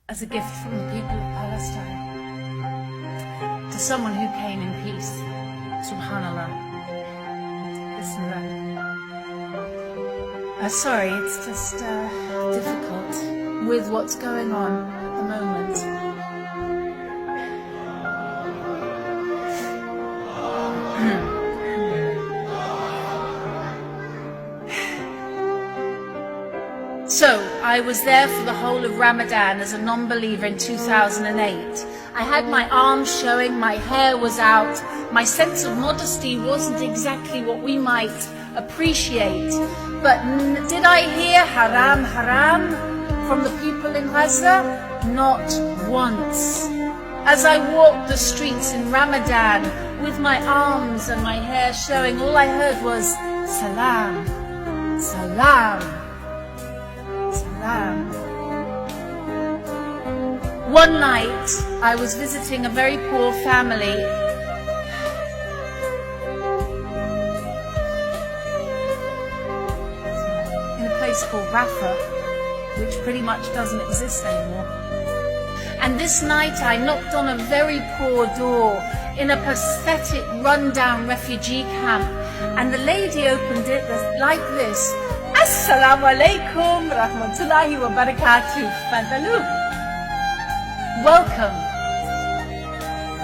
as a gift from the people of Palestine to someone who came in peace. Subhanallah. Bismillah. Sorry, it's just difficult with what's going on at the moment. So, I was there for the whole of Ramadan as a non-believer in 2008. I had my arms showing, my hair was out, my sense of modesty wasn't exactly what we might appreciate. But did I hear haram, haram from the people in Gaza? Not once. As I walked the streets in Ramadan with my arms and my hair showing, all I heard was salam, salam. One night, I was visiting a very poor family in a place called Rafah, which pretty much doesn't exist anymore. And this night, I knocked on a very poor door in a pathetic, run-down refugee camp, and the lady opened it like this. Assalamu alaikum rahmatullahi wa barakatuh. Fadalu. Welcome.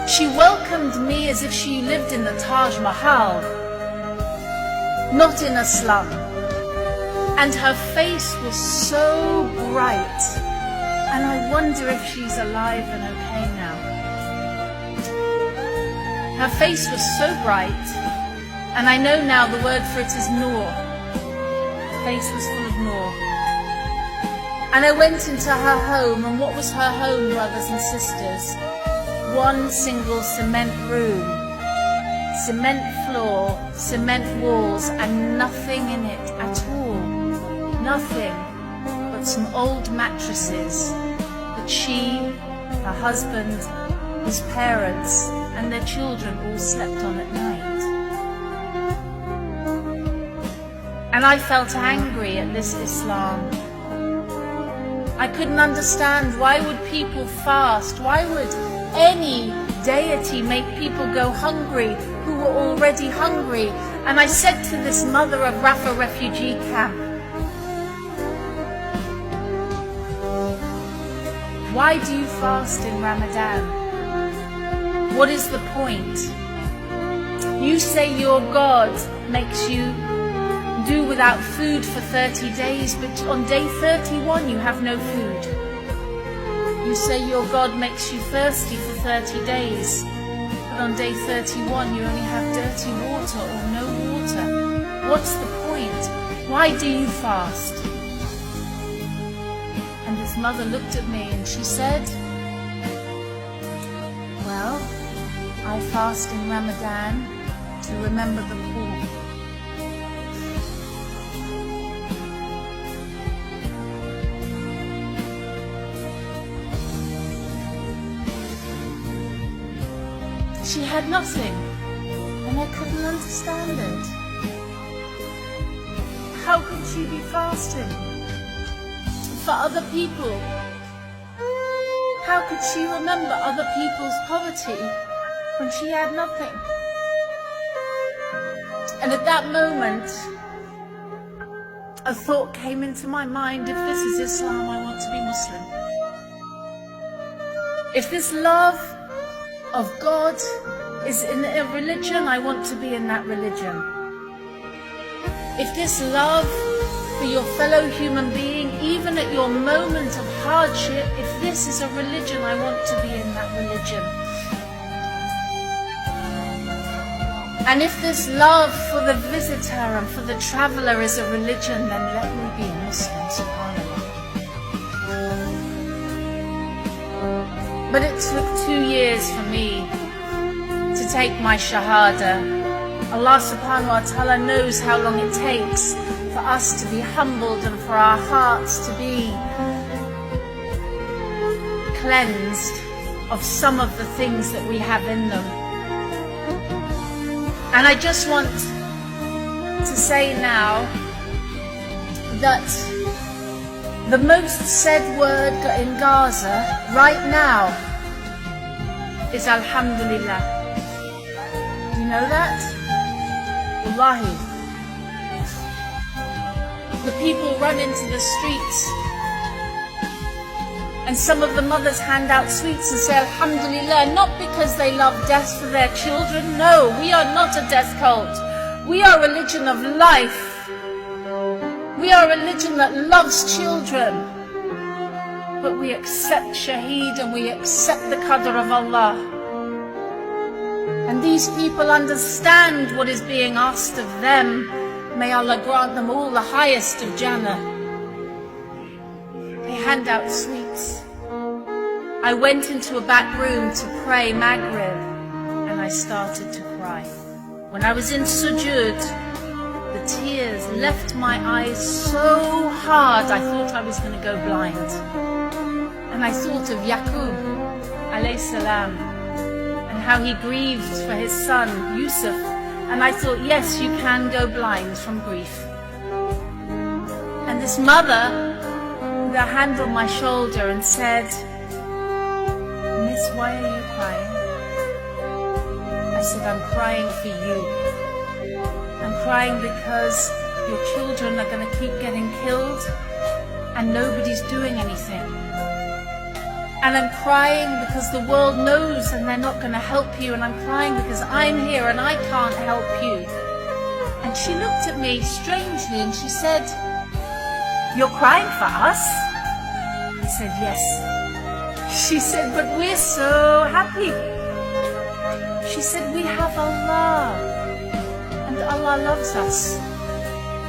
She welcomed me as if she lived in the Taj Mahal, not in a slum. And her face was so bright, and I wonder if she's alive and okay now. Her face was so bright, and I know now the word for it is nur. Face was full of nur. And I went into her home, and what was her home, brothers and sisters? One single cement room, cement floor, cement walls, and nothing in it at all. Nothing but some old mattresses that she, her husband, his parents, and their children all slept on at night. And I felt angry at this Islam. I couldn't understand, why would people fast? Why would any deity make people go hungry who were already hungry? And I said to this mother of Rafah refugee camp, why do you fast in Ramadan? What is the point? You say your God makes you do without food for 30 days, but on day 31 you have no food. You say your God makes you thirsty for 30 days, but on day 31 you only have dirty water or no water. What's the point? Why do you fast? And this mother looked at me and she said, well, I fast in Ramadan to remember the poor. She had nothing, and I couldn't understand it. How could she be fasting for other people? How could she remember other people's poverty when she had nothing? And at that moment, a thought came into my mind, if this is Islam, I want to be Muslim. If this love of God is in a religion, I want to be in that religion. If this love for your fellow human being, even at your moment of hardship, if this is a religion, I want to be in that religion. And if this love for the visitor and for the traveler is a religion, then let me be a Muslim, subhanAllah. But it took 2 years for me to take my shahada. Allah subhanahu wa ta'ala knows how long it takes for us to be humbled and for our hearts to be cleansed of some of the things that we have in them. And I just want to say now that The most said word in Gaza right now is Alhamdulillah. You know that? Wallahi. The people run into the streets, and some of the mothers hand out sweets and say Alhamdulillah, not because they love death for their children. No, we are not a death cult. We are a religion of life. We are a religion that loves children. But we accept Shaheed and we accept the qadr of Allah. And these people understand what is being asked of them. May Allah grant them all the highest of Jannah. They hand out sweets. I went into a back room to pray Maghrib and I started to cry. When I was in sujood, the tears left my eyes so hard I thought I was going to go blind. And I thought of Yaqub alayhi salam and how he grieved for his son Yusuf. And I thought, yes, you can go blind from grief. And this mother put her hand on my shoulder and said, Miss, why are you crying? I said, I'm crying for you. I'm crying because your children are going to keep getting killed and nobody's doing anything. And I'm crying because the world knows and they're not going to help you. And I'm crying because I'm here and I can't help you. And she looked at me strangely and she said, you're crying for us? I said, yes. She said, but we're so happy. She said, we have Allah. And Allah loves us.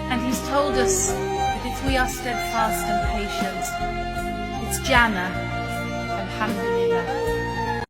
And He's told us that if we are steadfast and patient, it's Jannah. Alhamdulillah.